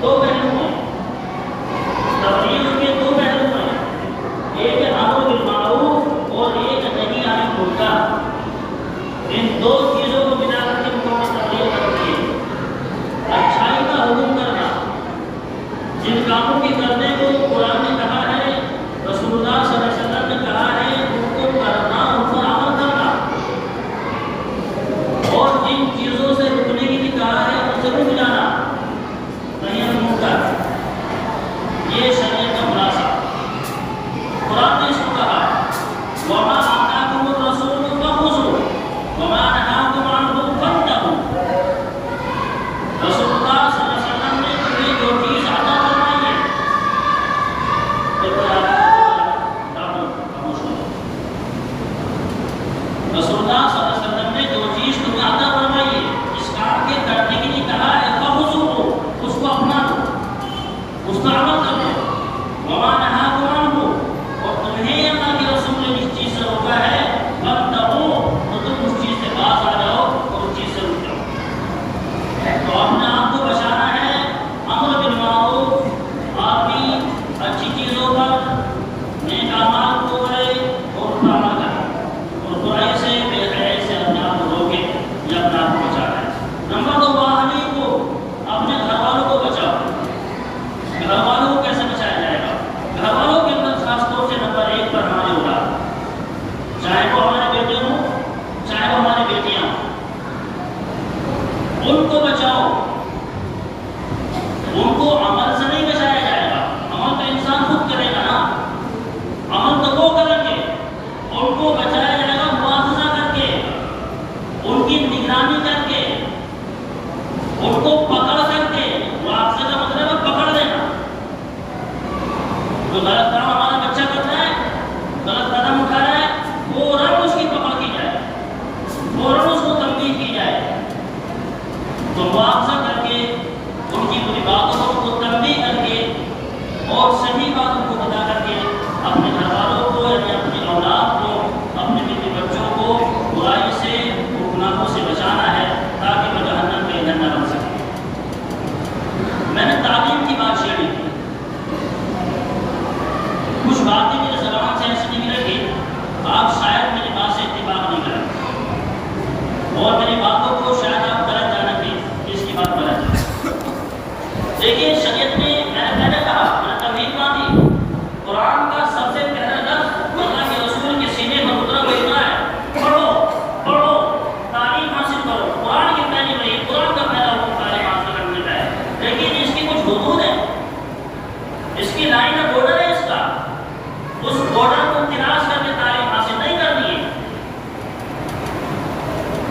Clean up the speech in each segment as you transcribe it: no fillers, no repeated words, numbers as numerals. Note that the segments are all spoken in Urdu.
دو پہلو ہیں، تبلیغ کے دو پہلو ہیں، ایک امر بالمعروف اور ایک نہی عن المنکر۔ ان دو چیزوں کو ملا کر کے مکمل تبلیغ کرتی ہے۔ اچھائی کا حکم کرنا، جن کاموں کے کرنے کو قرآن نے کہا ہے، رسول اللہ صلی اللہ علیہ وسلم نے کہا ہے، ان کو کرنا، ان پر عمل کرنا، اور جن چیزوں سے رکنے کے لیے کہا ہے ان سے رک جانا، نہی عن المنکر۔ یہ شریعت کا خلاصہ۔ قرآن نے اس کو کہا وَمَا آتَاكُمُ الرَّسُولُ فَخُذُوهُ وَمَا نَهَاكُمْ عَنْهُ فَانْتَهُوا۔ رسول اللہ صلی اللہ علیہ وسلم نے تمہیں جو چیز عطا فرمائی ہے، رسول اللہ صلی اللہ علیہ وسلم نے جو چیز تمہیں عطا فرمائی ہے، اس کام کے کرنے کے لیے کہا ہے، فَخُذُوهُ، اس کو اپنا لو، اس پر عمل کر لو، وَمَا نَهَاكُمْ عَنْهُ، اور تمہیں اللہ کے رسول نے جس چیز سے روکا ہے، فَانْتَهُوا، تو تم اس چیز سے باز آ جاؤ اور اس چیز سے رک جاؤ۔ تو اپنے آپ کو بچانا ہے امر بالمعروف، آپ بھی اچھی چیزوں پر، نیک اعمال کو کرے اور ان پر عمل کرے، اور برائی سے، بے حیائی سے اپنے آپ کو روکے یا اپنے آپ کو بچانا ہے۔ نمبر 2، واہنی کو، اپنے گھر والوں کو بچاؤ۔ گھر والوں کو کیسے بچایا جائے گا؟ گھر والوں کے اندر خاص طور سے نمبر 1 پر ہمارے اولاد، چاہے وہ ہمارے بیٹے ہوں چاہے وہ ہماری بیٹیاں ہوں، ان کو بچاؤ۔ ان کو عمل سے نہیں بچایا جائے گا، عمل تو انسان خود کرے گا نا، عمل تو وہ کریں گے، ان کو بچایا جائے گا مواخذہ کر کے، ان کی نگرانی کر کے، ان کو پکڑ کر کے۔ مواخذہ کا مطلب ہے پکڑ لینا۔ جو غلط کام ہمارا بچہ کر رہا ہے، غلط قدم اٹھا رہا ہے، فوراً اس کی پکڑ کی جائے، فوراً اس کو تنبیہ کی جائے، تو مواخذہ کر کے، ان کی بری باتوں کو تنبیہ کر کے اور صحیح بات ان کو بتا کر کے اپنے گھر والوں کو، یعنی اپنی اولاد کو، اپنے بیٹے بچوں کو برائی سے، گناہوں سے بچانا ہے، تاکہ وہ جہنم کا ایندھن نہ بن سکے۔ میں نے تعلیم کی بات چھیڑی تھی، کچھ باتیں میرے زبان سے ایسی نکلے گی، آپ شاید میری بات سے اتفاق نہیں کریں اور میری باتوں کو شاید آپ غلط جانیں گے، اس کی بات غلط ہے۔ دیکھیے، شریعت نے، میں نے پہلے کہا، میں نے توحید مانی، قرآن کا سب سے پہلا لفظ اللہ کے رسول کے سینے پر اترا وہ اترا ہے، پڑھو پڑھو، تعلیم حاصل کرو۔ قرآن کی پہلی وحی، قرآن کا پہلا حکم تعلیم حاصل کرنے کا ہے، لیکن اس کی کچھ حدود ہے، اس کی لائن ہے، بارڈر ہے اس کا، اس بارڈر کو تلاش کر کے تعلیم حاصل نہیں کرنی ہے۔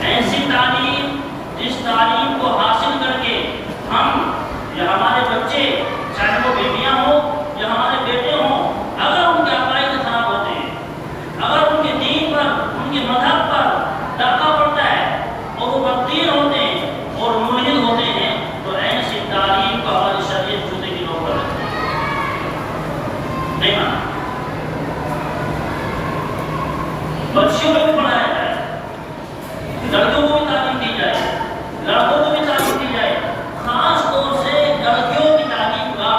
ایسی تعلیم جس تعلیم کو حاصل کر کے ہم یا ہمارے بچے، چاہے وہ بیٹیاں ہوں یا ہمارے بیٹے ہوں، اگر ان کے عقائد خراب ہوتے ہیں، اگر ان کے دین پر، ان کے مذہب پر ڈاکہ پڑتا ہے اور وہ بددین ہوتے ہیں اور ملحد ہوتے ہیں، تو ایسی تعلیم کو ہماری شریعت جوتے کی نوک پر رکھتی ہے، نہیں مانا۔ بچیوں کو بھی پڑھایا جائے، لڑکوں کو بھی تعلیم دی جائے، لڑکوں کو بھی تعلیم دی جائے، خاص طور سے لڑکیوں کی تعلیم کا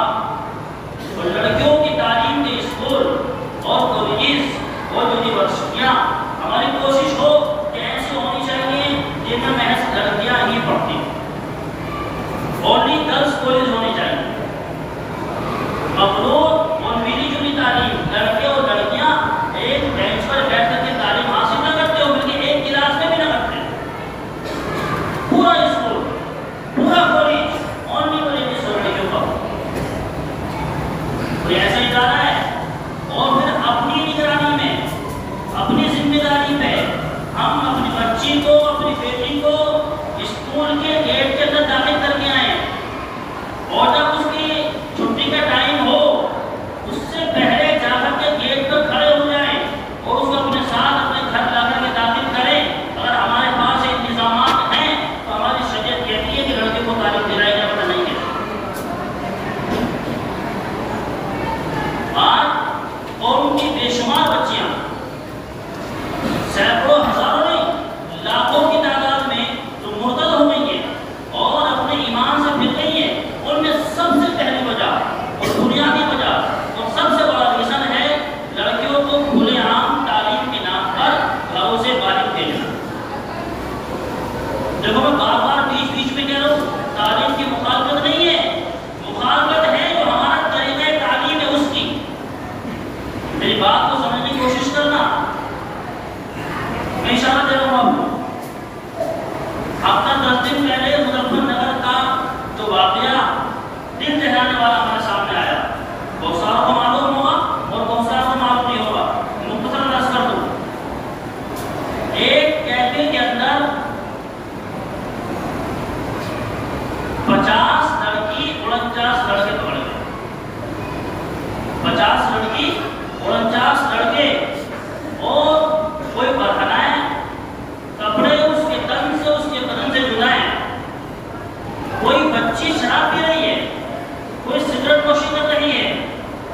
شراب پی رہی ہے، کوئی سگریٹ نوشی کر رہی ہے،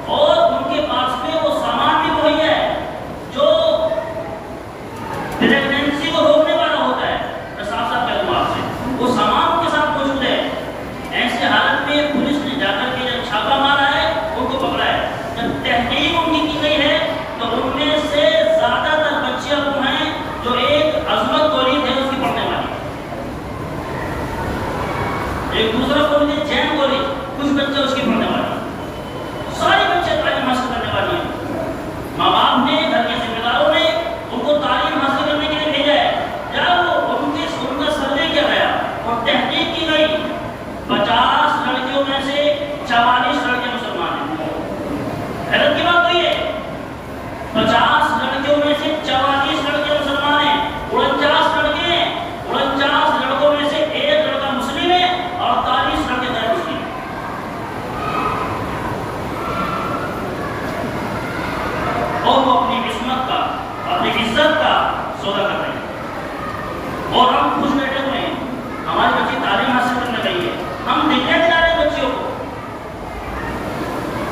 اور ان کے پاس میں وہ سامان بھی مہیا ہے جو پریگنینسی کو روکنے والا ہوتا ہے، صاف صاف کہہ دوں آپ سے، وہ سامان ان کے ساتھ موجود ہے۔ ایسے حالت میں پولیس نے جا کر کے جب چھاپا مارا ہے، ان کو پکڑا ہے۔ جب تحقیق ان کی گئی ہے تو ان میں سے زیادہ تر بچیاں وہ ہیں جو ایک عظمت کالج ہے اس کی پڑھنے والی، ایک دوسرا کالج ہے جین کالج، کچھ بچے اس کی پڑھنے والی، سارے بچے تعلیم حاصل کرنے والی ہیں۔ ماں باپ نے، گھر کے ذمہ داروں نے ان کو تعلیم حاصل کرنے کے لیے بھیجا ہے۔ جب ان کا سروے کیا گیا اور تحقیق کی گئی، 50 لڑکیوں میں سے 44 لڑکے مسلمان ہیں۔ حیرت کی بات ہوئی ہے، 50 لڑکیوں میں سے 44 لڑکے مسلمان ہیں، 49 لڑکے ہیں، 49 لڑکوں میں سے ایک لڑکا مسلم ہے اور 48 لڑکے غیر مسلم ہیں۔ اور وہ اپنی عصمت کا، اپنی عزت کا سودا کر رہے ہیں، اور ہم خوش بیٹھے ہوئے ہیں، ہماری بچی تعلیم حاصل کرنے گئی ہے، ہم ڈگریاں دلا رہے ہیں بچیوں کو،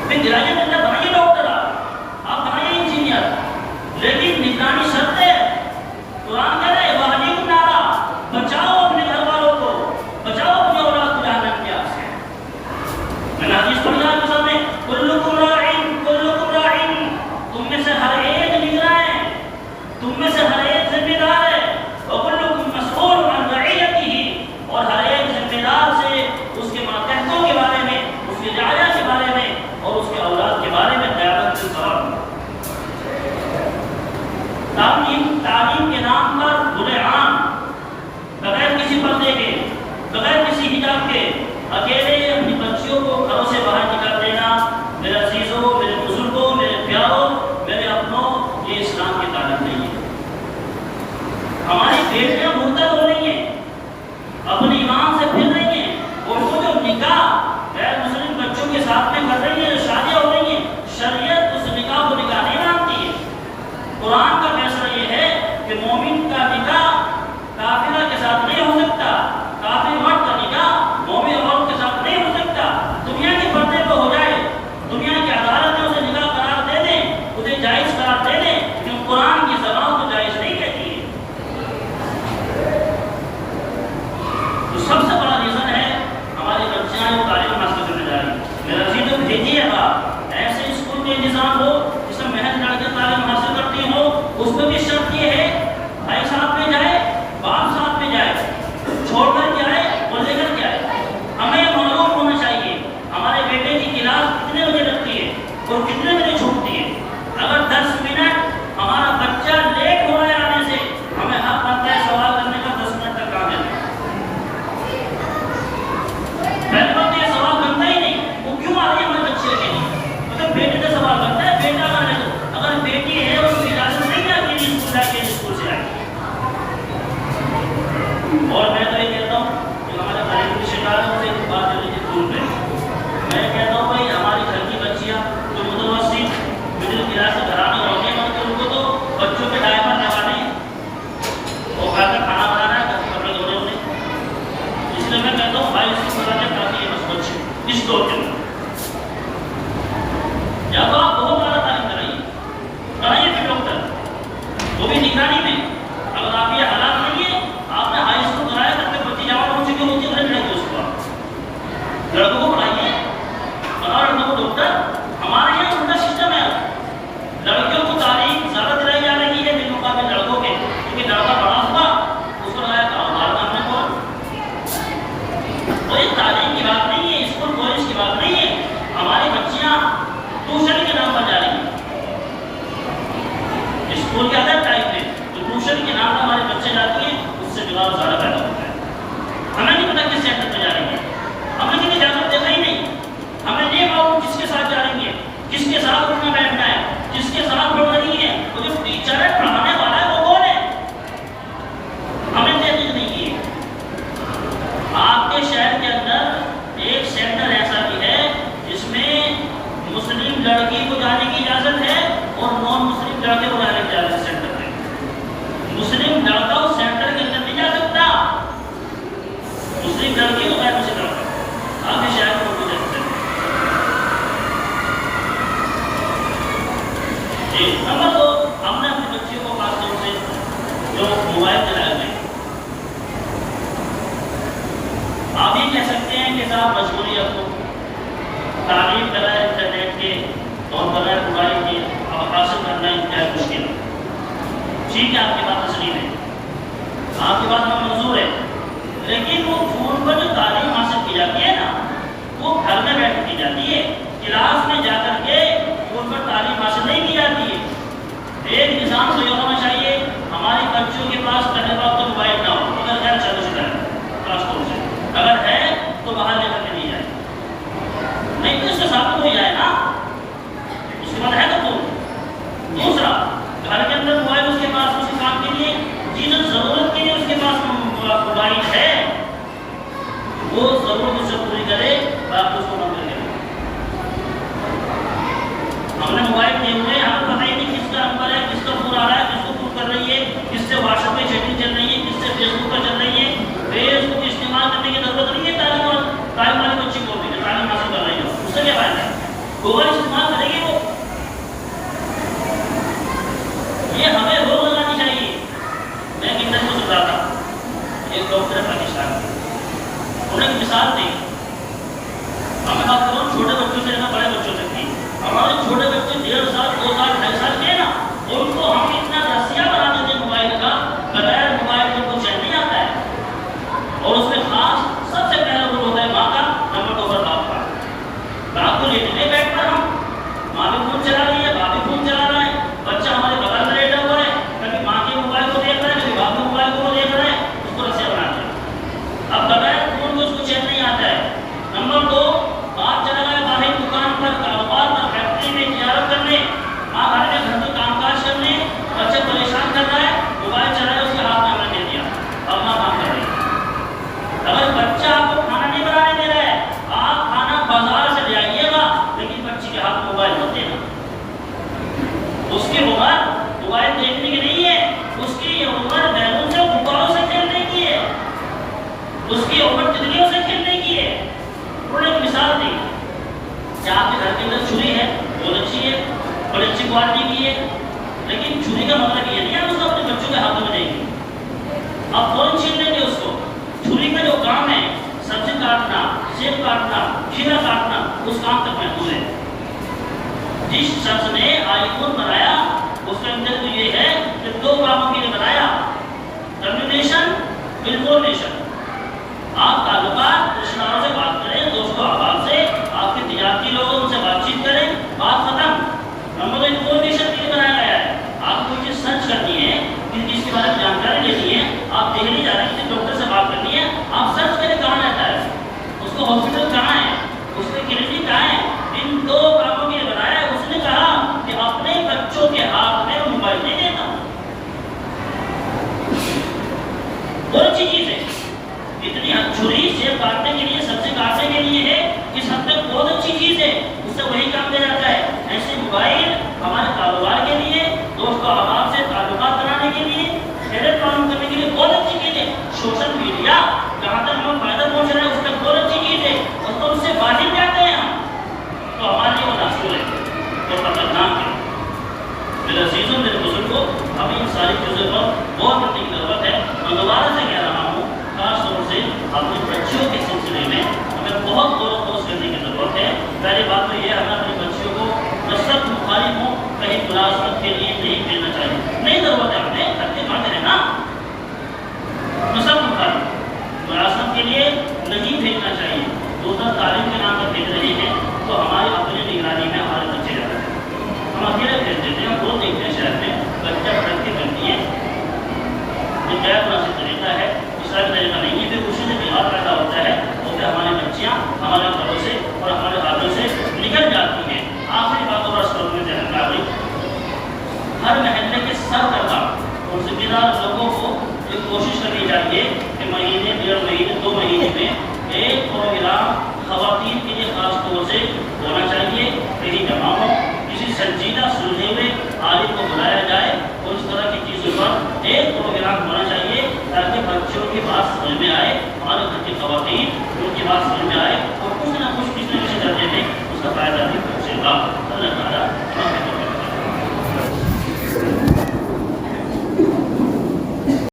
پھر دلائیے بنائیے ڈاکٹر، آپ بنائیے انجینئر، لیکن نگرانی شرط ہے۔ قرآن کہہ رہا ہے وَأَحْلِكُمْ نَارًا، بچاؤ اپنے گھر والوں کو، بچاؤ اپنی اولاد کو جہنم کی آگ سے۔ میں نے حدیث پڑھی آپ کے سامنے، کلکم راعٍ کلکم راعٍ، تم میں سے ہر ایک نگراں ہے، تم میں سے ہر ایک ذمہ دار ہے، وَكُلُّكُمْ مَسْئُولٌ عَنْ رَعِيَّتِهِ، اور ہر ایک ذمہ دار سے اس کے ماتحتوں کے بارے میں، اس کی رعایا کے بارے میں اور اس کے اولاد کے بارے میں قیامت سے سوال۔ تعلیم کے نام پر بھلے عام، بغیر کسی پردے کے، بغیر کسی حجاب کے، اکیلے اپنی بچیوں کو گھروں سے باہر نکال دینا، میرے عزیزوں، میرے بزرگوں، میرے پیاروں، میرے اپنوں، یہ اسلام کی تعلیم نہیں ہے۔ ہماری بیٹیاں مرتد ہو رہی ہیں، اپنے ایمان سے پھر رہی ہیں، اور وہ جو نکاح غیر مسلم بچوں کے ساتھ میں کر رہی ہیں، جو شادیاں ہو رہی ہیں، شریعت اس نکاح کو نکاح نہیں مانتی ہے۔ قرآن کا فیصلہ یہ ہے کہ مومن کا نکاح کافرہ کے ساتھ نہیں ہو سکتا، کافر مرد کا نکاح مومن عورت کے ساتھ نہیں ہو سکتا۔ دنیا کے پردے پہ ہو جائے، دنیا کی عدالتیں اسے نکاح قرار دے دیں، اسے جائز قرار دے دیں، لیکن قرآن کی زبان تو جائز نہیں کہتی ہے۔ تو سب سے بڑا ریزن ہے ہماری بچیاں جو تعلیم حاصل کرنے جا رہی ہیں۔ میرا عزیز تو بھیجیے گا، ایسے اسکول کے انتظام ہو جس میں محض لڑکیاں تعلیم حاصل کرتی ہوں، اس میں بھی شرط یہ ہے بھائی ساتھ میں جائے، باپ ساتھ میں جائے، چھوڑ کر کے آئے اور لے کر کے آئے۔ ہمیں معلوم ہونا چاہیے ہمارے بیٹے کی کلاس کتنے بجے لگتی ہے اور کتنے بجے چھوٹتی ہے۔ اگر 10 منٹ ہمارا بچہ لیٹ ہو رہا ہے آنے سے، ہمیں حق بنتا ہے سوال کرنے کا 10 منٹ تک کہاں دینا ہے۔ پہلے بات یہ سوال بنتا ہی نہیں، وہ کیوں آ رہی ہے ہمارے بچے کے لیے؟ مطلب بیٹے سے سوال بنتا ہے، بیٹا کرنے کو، اگر بیٹی ہے اس کی اجازت نہیں ہے کہ اسکول جا کے اسکول سے آئے۔ اور میں تو یہ کہتا ہوں کہ ہمارے تعلیم کی شکایت سے بات چل رہی تھی اسکول پہ، میں کہتا ہوں بھائی ہماری گھر کی بچیاں جو متوسط مڈل کلاس سے گھرانے ہوتے ہیں، ان کو تو بچوں کے ڈائپر لگانے ہیں، اور گھر کا کھانا بنانا ہے، گھر کے کپڑے دھونے ہونے، اس لیے میں کہتا ہوں بھائی اس کو بنانے کافی ہے بس بچے اس دور کے اندر۔ یا تو آپ بہت زیادہ تعلیم کرائیے پھر ڈاکٹر، وہ بھی نگرانی میں۔ اگر آپ یہ حالات نہیں ہے، آپ نے ہائی اسکول کرایا تب تک بچی جوان ہو چکی ہوتی ہے، لڑکے اس کو لڑکوں کو پڑھائیے، بناؤ لڑکوں کو ڈاکٹر۔ ہمارے یہاں ان کا سسٹم ہے، لڑکیوں کو تعلیم زیادہ دلائی جا رہی ہے بالمقابل لڑکوں کے، کیونکہ لڑکا بڑا ہوا اس کو لگایا کاروبار کرنے کو۔ اور یہ تعلیم کی بات نہیں ہے، اسکول کالج کی بات نہیں ہے، ہماری بچیاں ٹیوشن کے نام پر جا رہی ہیں۔ اسکول کے ادر ٹائپ میں جو ٹیوشن کے نام پر ہمارے بچے جاتی ہیں، اس سے بگاڑ زیادہ پیدا ہوتا ہے۔ ہمیں نہیں پتا کس سینٹر پہ جا رہی ہیں، ہمیں کسی جا کر دیکھا ہی نہیں، ہمیں نہیں معلوم کس کے ساتھ جا رہی ہیں، کس کے ساتھ اٹھنا بیٹھنا ہے، جس کے ساتھ پڑھ رہی ہیں، وہ جو ٹیچر ہے پڑھانے والا ہے وہ کون ہے، ہمیں تحقیق نہیں کی ہے۔ آپ کے شہر کے اندر ایک سینٹر ایسا بھی ہے آپ یہ کہہ سکتے ہیں کہ صاحب مجبوری اب تو تعلیم بغیر انٹرنیٹ کے اور بغیر موبائل کے اب حاصل کرنا انتہائی مشکل ہے. ٹھیک ہے، آپ کی بات تسلیم ہے، آپ کی بات ہمیں منظور ہے، لیکن وہ فون پر جو تعلیم حاصل کی جاتی ہے نا، وہ گھر میں بیٹھ کی جاتی ہے. کلاس میں جا کر کے فون پر تعلیم حاصل نہیں کی جاتی ہے. ایک نظام تو یہ ہونا چاہیے ہمارے بچوں کے پاس پہلے بات تو موبائل نہ ہو، اگر غیر چل سکتا ہے خاص طور سے، اگر ہے تو باہر لے کر کے نہیں جائے، نہیں تو اس سے ثابت ہو جائے نا، اس کے بعد ہے تو فون. دوسرا، گھر کے اندر موبائل اس کے پاس اس کے کام کے لیے چیزیں ضرورت کے لیے اس کے پاس موبائل ہے، وہ ضرورت اس سے پوری کرے، باقی اس کو نہ کرے. ہم نے موبائل دیے ہوئے، ہمیں پتہ ہی نہیں کس کا نمبر ہے، کس کا فون آ رہا ہے، کس کو فون کر رہی ہے، کس سے واٹس ایپ پہ چیٹنگ چل رہی ہے، کس سے فیس بک پر چل رہی ہے. فیس بک استعمال کرنے کی ضرورت نہیں ہے تعلیم والی بچی کو بھی، تعلیم حاصل کر رہی ہو اس سے کیا فائدہ ہے. گوگل استعمال کرے گی وہ. یہ ہمیں روک لگانی چاہیے. میں ایک انٹرویو سن رہا تھا، ایک ڈاکٹر ہے پاکستان میں، انہوں نے ایک مثال دی. ہمیں بات کروں چھوٹے بچوں سے بڑے بچوں تک کی. ہمارے چھوٹے بچے 1.5 سال 2 سال 2.5 سال کے نا، ان کو ہم اتنا رسیا بنا دیتے ہیں موبائل کا، بغیر موبائل کے ان کو چین نہیں آتا ہے. اور اس میں خاص سب سے پہلا رول ہوتا ہے ماں کا، نمبر 2 پر باپ کا. باپ کو لیٹنے بیٹھ کر ہم ماں بھی فون چلا رہی ہے، باپ بھی فون چلا رہا ہے، بچہ ہمارے بغل میں لیٹا ہوا ہے، کبھی ماں کے موبائل کو دیکھ رہا ہے، کبھی باپ کے موبائل کو دیکھ رہا ہے، اس کو رسیا بناتے ہیں. اب بغیر فون کو اس کو چین نہیں آتا ہے. نمبر 2، باپ چلا گیا باہر دکان پر، کاروبار پر، فیکٹری میں تجارت کرنے، ماں گھر میں گھر میں کام کاج کرنے، بچہ پریشان کر رہا ہے، موبائل چلا رہا ہے، اس کے ہاتھ میں ہم نے دے دیا، اب ماں کام کر رہی ہے. اگر بچہ آپ کو کھانا نہیں بنانے دے رہا ہے، آپ کھانا بازار سے لے آئیے گا، لیکن بچے کے ہاتھ میں موبائل مت دینا. اس کی عمر موبائل دیکھنے کی نہیں ہے، اس کی عمر بیلون سے غباروں سے کھیلنے کی ہے، اس کی عمر تتلیوں سے کھیلنے کی ہے. انہوں نے ایک مثال دی کہ آپ کے گھر کے اندر چھری ہے، بہت اچھی ہے، بڑی اچھی کوالٹی کی ہے، لیکن چھری کا مطلب یہ نہیں ہے آپ اس کو اپنے بچوں کے ہاتھوں میں دیں گے، آپ فوراً چھین لیں گے اس کو. چھری کا جو کام ہے، سبزی کاٹنا، سیب کاٹنا، کھیرا کاٹنا، اس کام تک محدود ہے. جس شخص نے آئی فون بنایا، اس کا مطلب یہ ہے کہ 2 کاموں کے لیے بنایا، کمیونیشن، انفارمیشن. آپ تعلقات رشتہ داروں سے بات کریں، دوستوں احباب سے، آپ کے تجارتی لوگوں سے بات چیت کریں، بات ختم. نمبر 2 انفارمیشن کے لیے بنایا گیا ہے. آپ کو چیز سرچ کرنی ہے، کسی چیز کے بارے میں جانکاری لینی ہے، آپ دہلی جا رہے ہیں، کسی ڈاکٹر سے بات کرنی ہے، آپ سرچ کریں کہاں رہتا ہے، اس کو ہاسپٹل کہاں ہے، اس کے کلینک کہاں ہے. ان 2 کاموں کے لیے بنایا ہے. اس نے کہا کہ اپنے بچوں کے ہاتھ میں موبائل نہیں دیتا ہوں. بہت اچھی چیز ہے، اتنی چھری سیب کاٹنے کے لیے، سبزی کاٹنے کے لیے ہے، اس حد تک بہت اچھی چیز ہے، اس سے وہی کام دیا جاتا ہے. ایسے موبائل ہمارے کاروبار کے لیے، دوست و احباب سے تعلقات بنانے کے لیے، خیریت معلوم کرنے کے لیے بہت اچھی چیز ہے. سوشل میڈیا جہاں تک ہم فائدہ پہنچ رہے ہیں اس تک بہت اچھی چیز ہے، اور تو اس سے باہر جاتے ہیں ہم تو ہمارے لیے وہ ناسور ہے اور خطرناک ہے. میرے عزیزوں، میرے بزرگوں، ہمیں ان ساری چیزوں پر غور کرنے کی ضرورت ہے. میں دوبارہ سے کہہ رہا ہوں، خاص طور سے اپنے بچیوں کے سلسلے میں ہمیں بہت غور و خوض کرنے کی ضرورت ہے. پہلی بات تو یہ ہے، ہمیں اپنی بچیوں کو نصرت مخالف ہوں کہیں ملازمت کے لیے نہیں بھیجنا چاہیے. نہیں ضرورت ہے، ہمیں گھر کے کھاتے رہنا. نصرت مخالف ملازمت کے لیے نہیں بھیجنا چاہیے. دوسرا، تعلیم کے نام پر بھیج رہے ہیں تو ہماری اپنی نگرانی میں ہمارے بچے جا رہے ہیں. ہم اکیلے بھیج دیتے ہیں، ہم روز دیکھتے ہیں شہر میں بچہ پڑھ کے کرتی ہے،